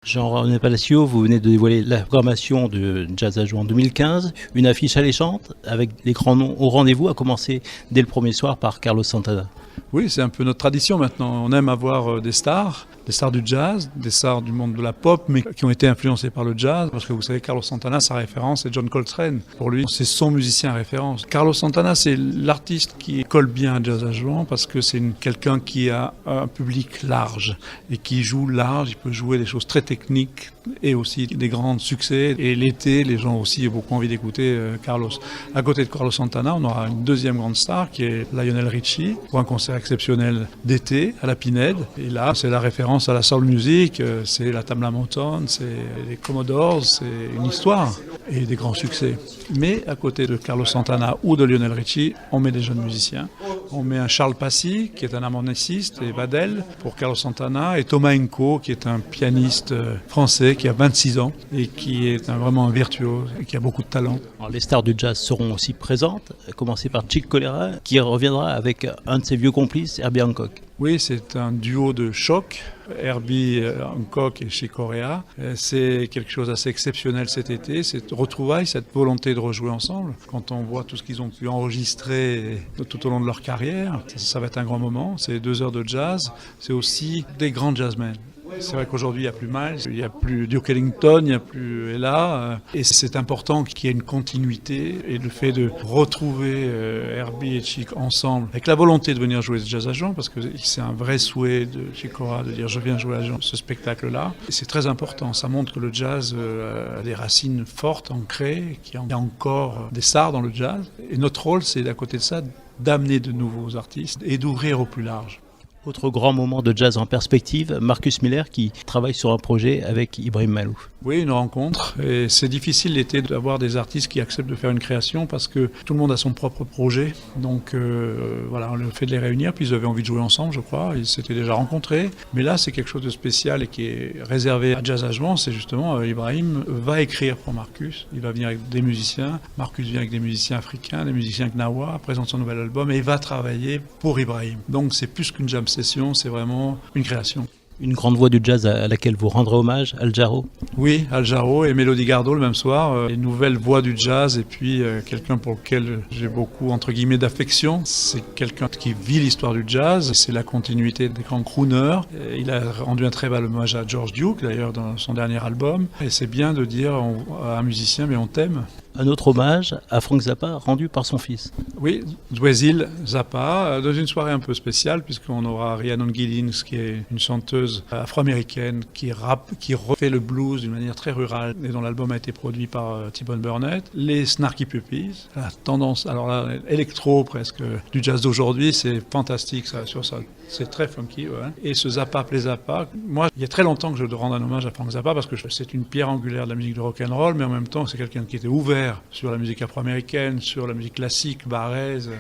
Jean-René Palacio, vous venez de dévoiler la programmation de Jazz à Jouan 2015, une affiche alléchante avec les grands noms au rendez-vous, à commencer dès le premier soir par Carlos Santana. Oui, c'est un peu notre tradition maintenant. On aime avoir des stars du jazz, des stars du monde de la pop, mais qui ont été influencés par le jazz. Parce que vous savez, Carlos Santana, sa référence, c'est John Coltrane. Pour lui, c'est son musicien référence. Carlos Santana, c'est l'artiste qui colle bien à Jazz à Jouan parce que c'est quelqu'un qui a un public large et qui joue large. Il peut jouer des choses très techniques et aussi des grands succès. Et l'été, les gens aussi ont beaucoup envie d'écouter Carlos. À côté de Carlos Santana, on aura une deuxième grande star qui est Lionel Richie pour un concert exceptionnel d'été à la Pinède. Et là, c'est la référence à la soul music, c'est la Tamla Motown, c'est les Commodores, c'est une histoire et des grands succès. Mais à côté de Carlos Santana ou de Lionel Richie, on met des jeunes musiciens. On met un Charles Passy, qui est un harmoniciste, et Vadel pour Carlos Santana, et Thomas Enko, qui est un pianiste français qui a 26 ans et qui est vraiment un virtuose et qui a beaucoup de talent. Alors, les stars du jazz seront aussi présentes, à commencer par Chick Corea, qui reviendra avec un de ses vieux complices, Herbie Hancock. Oui, c'est un duo de choc, Herbie Hancock et Chick Corea. C'est quelque chose d'assez exceptionnel cet été, cette retrouvaille, cette volonté de rejouer ensemble. Quand on voit tout ce qu'ils ont pu enregistrer tout au long de leur carrière, ça va être un grand moment. C'est 2 heures de jazz, c'est aussi des grands jazzmen. C'est vrai qu'aujourd'hui, il n'y a plus Miles, il n'y a plus Duke Ellington, il n'y a plus Ella. Et c'est important qu'il y ait une continuité. Et le fait de retrouver Herbie et Chick ensemble, avec la volonté de venir jouer ce Jazz à Jouan, parce que c'est un vrai souhait de Chick Corea de dire je viens jouer à ce spectacle-là. Et c'est très important. Ça montre que le jazz a des racines fortes, ancrées, qu'il y a encore des stars dans le jazz. Et notre rôle, c'est à côté de ça, d'amener de nouveaux artistes et d'ouvrir au plus large. Autre grand moment de jazz en perspective, Marcus Miller qui travaille sur un projet avec Ibrahim Malouf. Oui, une rencontre. Et c'est difficile l'été d'avoir des artistes qui acceptent de faire une création parce que tout le monde a son propre projet. Donc voilà, on a fait de les réunir, puis ils avaient envie de jouer ensemble, je crois. Ils s'étaient déjà rencontrés. Mais là, c'est quelque chose de spécial et qui est réservé à Jazz à Jouan. C'est justement Ibrahim va écrire pour Marcus. Il va venir avec des musiciens. Marcus vient avec des musiciens africains, des musiciens Gnawa, présente son nouvel album et il va travailler pour Ibrahim. Donc c'est plus qu'une jam session, c'est vraiment une création. Une grande voix du jazz à laquelle vous rendrez hommage, Al Jarreau. Oui, Al Jarreau et Mélodie Gardot le même soir, les nouvelles voix du jazz et puis quelqu'un pour lequel j'ai beaucoup entre guillemets d'affection. C'est quelqu'un qui vit l'histoire du jazz, c'est la continuité des grands crooners. Il a rendu un très bel hommage à George Duke d'ailleurs dans son dernier album. Et c'est bien de dire à un musicien mais on t'aime. Un autre hommage à Frank Zappa rendu par son fils. Oui, Dweezil Zappa, dans une soirée un peu spéciale puisqu'on aura Rhiannon Giddens qui est une chanteuse afro-américaine qui rappe, qui refait le blues d'une manière très rurale et dont l'album a été produit par T-Bone Burnett. Les Snarky Puppys, la tendance, alors là, électro presque, du jazz d'aujourd'hui, c'est fantastique ça, sur ça. C'est très funky, ouais. Et ce Zappa plaît Zappa. Moi, il y a très longtemps que je dois rendre un hommage à Frank Zappa parce que c'est une pierre angulaire de la musique de rock'n'roll, mais en même temps, c'est quelqu'un qui était ouvert sur la musique afro-américaine, sur la musique classique, barèze.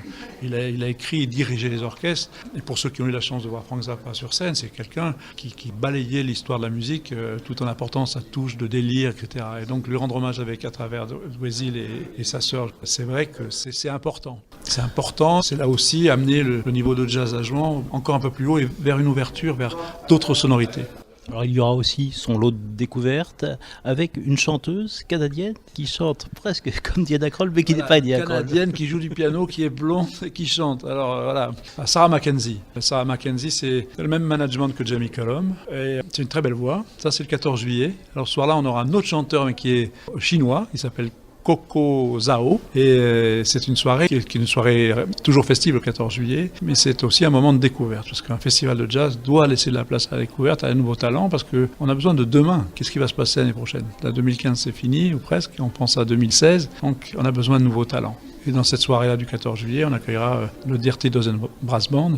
Il a écrit et dirigé les orchestres. Et pour ceux qui ont eu la chance de voir Frank Zappa sur scène, c'est quelqu'un qui balayait l'histoire de la musique tout en apportant sa touche de délire, etc. Et donc, lui rendre hommage à travers Dweezil et sa sœur, c'est vrai que c'est important. C'est important, c'est là aussi amener le niveau de Jazz à Jouan encore un peu plus haut et vers une ouverture, vers d'autres sonorités. Alors il y aura aussi son lot de découvertes avec une chanteuse canadienne qui chante presque comme Diana Krall mais qui n'est pas Diana Krall. Canadienne qui joue du piano, qui est blonde et qui chante. Alors voilà, Sarah Mackenzie. Sarah Mackenzie, c'est le même management que Jamie Cullum et c'est une très belle voix. Ça c'est le 14 juillet. Alors ce soir-là, on aura un autre chanteur mais qui est chinois, il s'appelle Coco Zhao et c'est une soirée qui est une soirée toujours festive le 14 juillet mais c'est aussi un moment de découverte parce qu'un festival de jazz doit laisser de la place à la découverte, à un nouveau talent parce qu'on a besoin de demain. Qu'est-ce qui va se passer l'année prochaine? La 2015 c'est fini ou presque, on pense à 2016 donc on a besoin de nouveaux talents et dans cette soirée-là du 14 juillet on accueillera le Dirty Dozen Brass Band,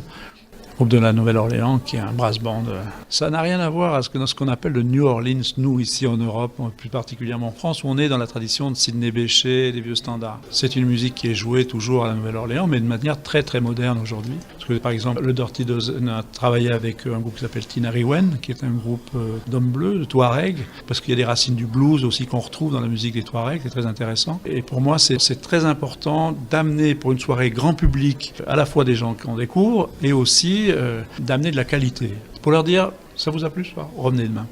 groupe de la Nouvelle-Orléans qui est un brass band. Ça n'a rien à voir avec ce qu'on appelle le New Orleans, nous ici en Europe, plus particulièrement en France, où on est dans la tradition de Sidney Bechet, des vieux standards. C'est une musique qui est jouée toujours à la Nouvelle-Orléans, mais de manière très très moderne aujourd'hui. Parce que par exemple, le Dirty Dozen a travaillé avec un groupe qui s'appelle Tinariwen, qui est un groupe d'hommes bleus, de Touareg, parce qu'il y a des racines du blues aussi qu'on retrouve dans la musique des Touaregs, c'est très intéressant. Et pour moi, c'est très important d'amener pour une soirée grand public à la fois des gens qu'on découvre et aussi d'amener de la qualité. Pour leur dire, ça vous a plu ce soir? Revenez demain.